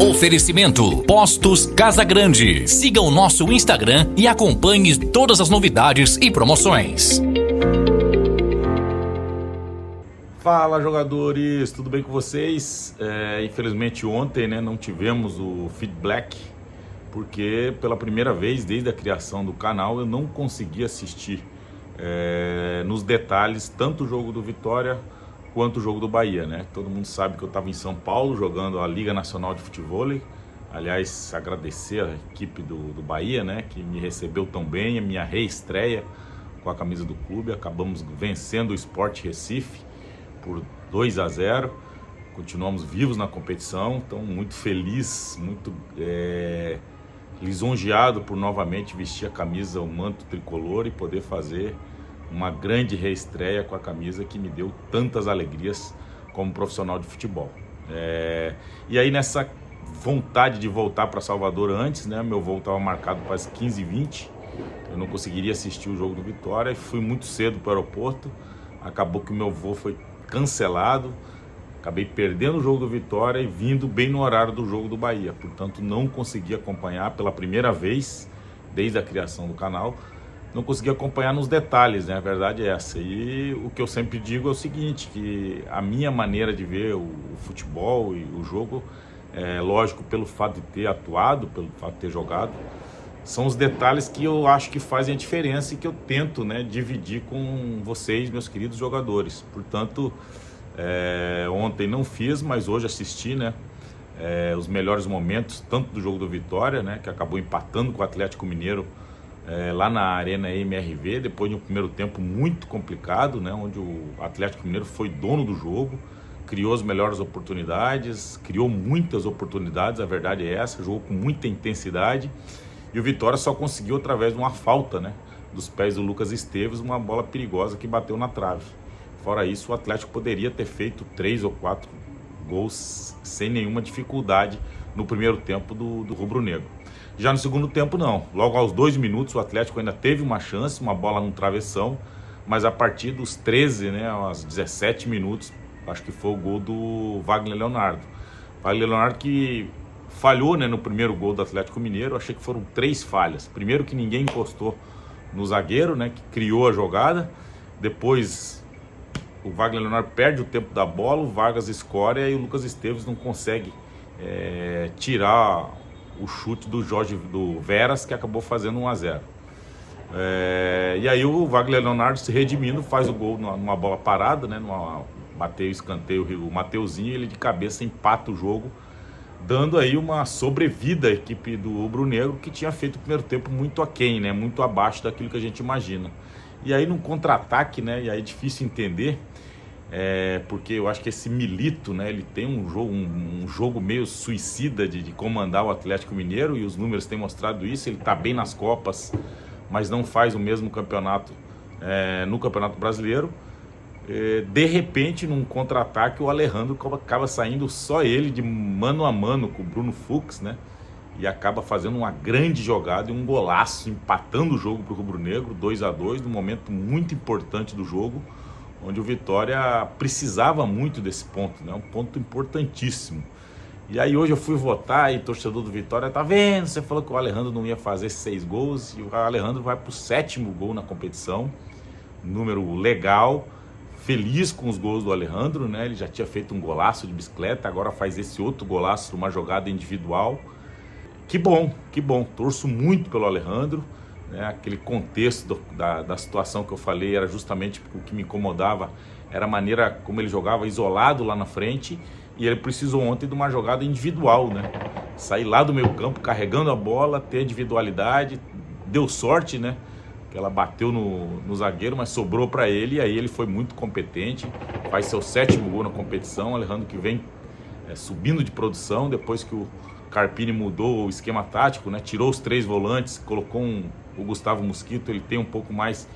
Oferecimento Postos Casa Grande. Siga o nosso Instagram e acompanhe todas as novidades e promoções. Fala, jogadores, tudo bem com vocês? Infelizmente ontem, não tivemos o feedback, porque pela primeira vez desde a criação do canal eu não consegui assistir nos detalhes tanto o jogo do Vitória quanto o jogo do Bahia, Todo mundo sabe que eu estava em São Paulo jogando a Liga Nacional de Futebol. Aliás, agradecer a equipe do Bahia, que me recebeu tão bem, a minha reestreia com a camisa do clube. Acabamos vencendo o Sport Recife por 2-0, continuamos vivos na competição, então muito feliz, muito lisonjeado por novamente vestir a camisa, o manto tricolor e poder fazer uma grande reestreia com a camisa que me deu tantas alegrias como profissional de futebol. E aí nessa vontade de voltar para Salvador antes, meu voo estava marcado para as 15h20, eu não conseguiria assistir o jogo do Vitória e fui muito cedo para o aeroporto, acabou que o meu voo foi cancelado, acabei perdendo o jogo do Vitória e vindo bem no horário do jogo do Bahia, portanto não consegui acompanhar pela primeira vez desde a criação do canal, não consegui acompanhar nos detalhes, a verdade é essa. E o que eu sempre digo é o seguinte, que a minha maneira de ver o futebol e o jogo, lógico, pelo fato de ter atuado, pelo fato de ter jogado, são os detalhes que eu acho que fazem a diferença e que eu tento dividir com vocês, meus queridos jogadores. Portanto, ontem não fiz, mas hoje assisti os melhores momentos, tanto do jogo do Vitória, que acabou empatando com o Atlético Mineiro lá na Arena MRV, depois de um primeiro tempo muito complicado, onde o Atlético Mineiro foi dono do jogo, criou as melhores oportunidades, criou muitas oportunidades, a verdade é essa, jogou com muita intensidade. E o Vitória só conseguiu através de uma falta, dos pés do Lucas Esteves, uma bola perigosa que bateu na trave. Fora isso, o Atlético poderia ter feito 3 ou 4 gols sem nenhuma dificuldade no primeiro tempo do rubro-negro. Já no segundo tempo não, logo aos 2 minutos o Atlético ainda teve uma chance, uma bola no travessão, mas a partir dos 13, aos 17 minutos, acho que foi o gol do Wagner Leonardo. Wagner Leonardo que falhou no primeiro gol do Atlético Mineiro, achei que foram 3 falhas. Primeiro que ninguém encostou no zagueiro, que criou a jogada. Depois o Wagner Leonardo perde o tempo da bola, o Vargas escora e o Lucas Esteves não consegue tirar o chute do Veras, que acabou fazendo 1-0. E aí o Wagner Leonardo se redimindo, faz o gol numa bola parada, bateu escanteio, o Mateuzinho, ele de cabeça empata o jogo, dando aí uma sobrevida à equipe do rubro-negro, que tinha feito o primeiro tempo muito aquém, muito abaixo daquilo que a gente imagina. E aí num contra-ataque, e aí é difícil entender, porque eu acho que esse Milito, ele tem um jogo meio suicida de comandar o Atlético Mineiro, e os números têm mostrado isso. Ele está bem nas Copas, mas não faz o mesmo campeonato no Campeonato Brasileiro. De repente, num contra-ataque, o Alejandro acaba saindo só ele de mano a mano com o Bruno Fux, e acaba fazendo uma grande jogada e um golaço, empatando o jogo para o rubro-negro, 2-2, num momento muito importante do jogo, onde o Vitória precisava muito desse ponto, um ponto importantíssimo. E aí hoje eu fui votar e o torcedor do Vitória, tá vendo, você falou que o Alejandro não ia fazer 6 gols, e o Alejandro vai pro 7º gol na competição, número legal, feliz com os gols do Alejandro, ele já tinha feito um golaço de bicicleta, agora faz esse outro golaço, uma jogada individual. Que bom, torço muito pelo Alejandro, aquele contexto da situação que eu falei era justamente o que me incomodava, era a maneira como ele jogava isolado lá na frente, e ele precisou ontem de uma jogada individual, sair lá do meio campo carregando a bola, ter individualidade, deu sorte, que ela bateu no zagueiro, mas sobrou para ele, e aí ele foi muito competente, faz seu 7º gol na competição. Alejandro que vem subindo de produção, depois que o Carpini mudou o esquema tático, tirou os 3 volantes, colocou o Gustavo Mosquito, ele tem um pouco mais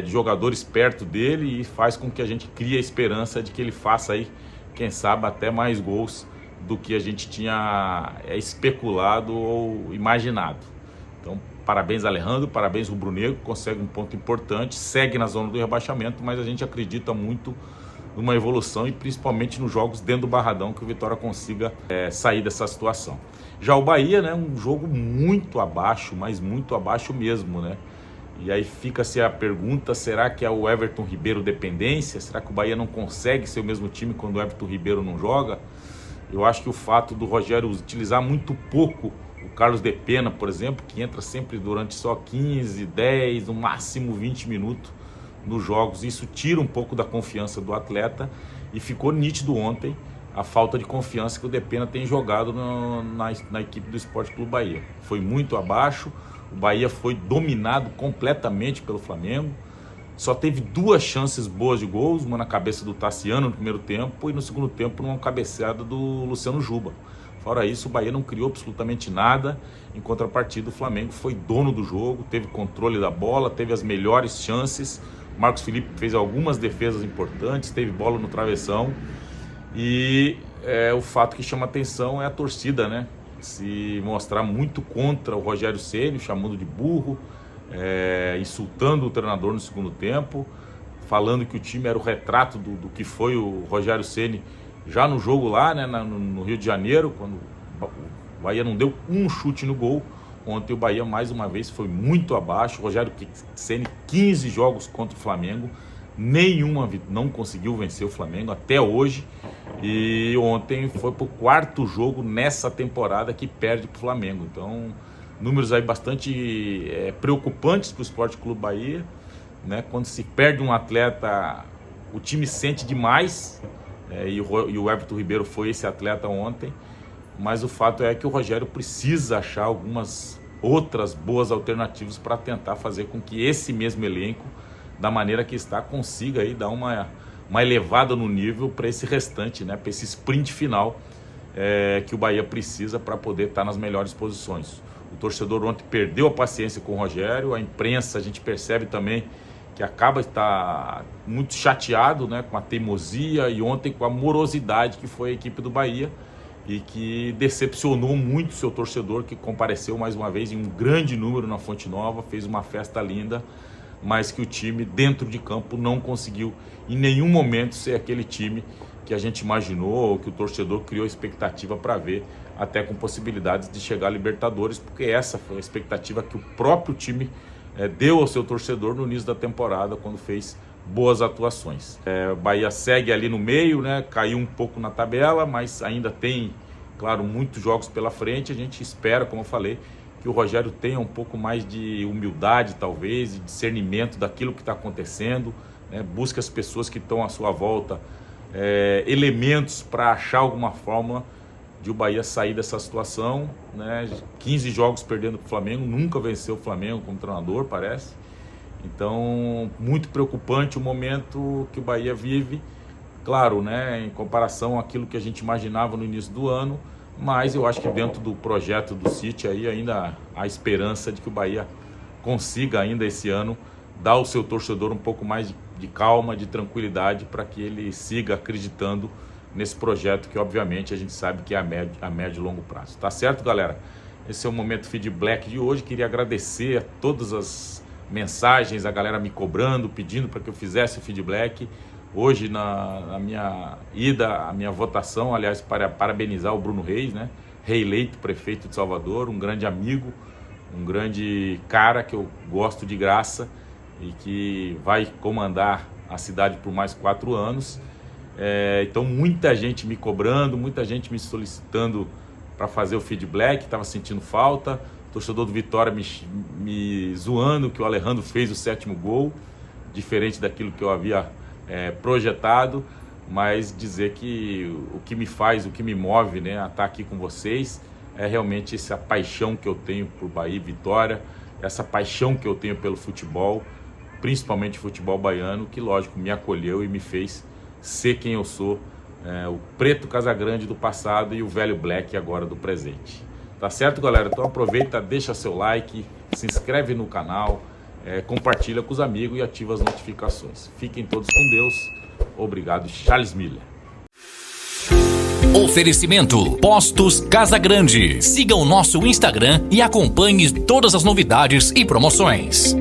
de jogadores perto dele, e faz com que a gente crie a esperança de que ele faça aí, quem sabe, até mais gols do que a gente tinha especulado ou imaginado. Então, parabéns Alejandro, parabéns Rubro Negro, consegue um ponto importante, segue na zona do rebaixamento, mas a gente acredita muito numa evolução e principalmente nos jogos dentro do Barradão, que o Vitória consiga sair dessa situação. Já o Bahia, né, um jogo muito abaixo, mas muito abaixo mesmo, né? E aí fica-se a pergunta, será que é o Everton Ribeiro dependência? Será que o Bahia não consegue ser o mesmo time quando o Everton Ribeiro não joga? Eu acho que o fato do Rogério utilizar muito pouco o Carlos de Pena, por exemplo, que entra sempre durante só 15, 10, no máximo 20 minutos nos jogos, isso tira um pouco da confiança do atleta e ficou nítido ontem a falta de confiança que o Depena tem jogado na equipe do Sport Clube Bahia. Foi muito abaixo, o Bahia foi dominado completamente pelo Flamengo, só teve 2 chances boas de gols, uma na cabeça do Tassiano no primeiro tempo e no segundo tempo numa cabeceada do Luciano Juba. Fora isso, o Bahia não criou absolutamente nada, em contrapartida o Flamengo foi dono do jogo, teve controle da bola, teve as melhores chances, o Marcos Felipe fez algumas defesas importantes, teve bola no travessão. E o fato que chama atenção é a torcida, né? Se mostrar muito contra o Rogério Ceni, chamando de burro, insultando o treinador no segundo tempo, falando que o time era o retrato do que foi o Rogério Ceni já no jogo lá, né, no Rio de Janeiro, quando o Bahia não deu um chute no gol. Ontem o Bahia mais uma vez foi muito abaixo. O Rogério Ceni 15 jogos contra o Flamengo, nenhuma não conseguiu vencer o Flamengo até hoje. E ontem foi pro 4º jogo nessa temporada que perde pro Flamengo. Então, números aí bastante preocupantes pro Sport Clube Bahia, né? Quando se perde um atleta, o time sente demais, e o Everton Ribeiro foi esse atleta ontem. Mas o fato é que o Rogério precisa achar algumas outras boas alternativas para tentar fazer com que esse mesmo elenco, da maneira que está, consiga aí dar uma elevada no nível para esse restante, né, para esse sprint final que o Bahia precisa para poder estar nas melhores posições. O torcedor ontem perdeu a paciência com o Rogério, a imprensa a gente percebe também que acaba de estar muito chateado, né, com a teimosia e ontem com a morosidade que foi a equipe do Bahia e que decepcionou muito o seu torcedor, que compareceu mais uma vez em um grande número na Fonte Nova, fez uma festa linda, mas que o time dentro de campo não conseguiu em nenhum momento ser aquele time que a gente imaginou, ou que o torcedor criou expectativa para ver, até com possibilidades de chegar à Libertadores, porque essa foi a expectativa que o próprio time deu ao seu torcedor no início da temporada, quando fez boas atuações. O Bahia segue ali no meio, né? Caiu um pouco na tabela, mas ainda tem, claro, muitos jogos pela frente. A gente espera, como eu falei, que o Rogério tenha um pouco mais de humildade, talvez, de discernimento daquilo que está acontecendo, né? Busque as pessoas que estão à sua volta, elementos para achar alguma fórmula de o Bahia sair dessa situação, né? 15 jogos perdendo para o Flamengo, nunca venceu o Flamengo como treinador, parece. Então, muito preocupante o momento que o Bahia vive, claro, né, em comparação àquilo que a gente imaginava no início do ano, mas eu acho que dentro do projeto do City aí ainda há esperança de que o Bahia consiga ainda esse ano dar ao seu torcedor um pouco mais de calma, de tranquilidade, para que ele siga acreditando nesse projeto que obviamente a gente sabe que é a médio e longo prazo. Tá certo, galera? Esse é o Momento Feedback de hoje. Queria agradecer a todas as mensagens, a galera me cobrando, pedindo para que eu fizesse o feedback. Hoje, na minha ida, a minha votação, aliás, para parabenizar o Bruno Reis, né? Reeleito prefeito de Salvador, um grande amigo, um grande cara que eu gosto de graça e que vai comandar a cidade por mais 4 anos. Então, muita gente me cobrando, muita gente me solicitando para fazer o feedback, estava sentindo falta. Torcedor do Vitória me zoando que o Alejandro fez o 7º gol, diferente daquilo que eu havia projetado, mas dizer que o que me faz, o que me move, né, a estar aqui com vocês é realmente essa paixão que eu tenho por Bahia e Vitória, essa paixão que eu tenho pelo futebol, principalmente futebol baiano, que lógico me acolheu e me fez ser quem eu sou, o preto Casagrande do passado e o velho Black agora do presente. Tá certo, galera? Então aproveita, deixa seu like, se inscreve no canal, compartilha com os amigos e ativa as notificações. Fiquem todos com Deus. Obrigado, Charles Miller. Oferecimento Postos Casagrande. Siga o nosso Instagram e acompanhe todas as novidades e promoções.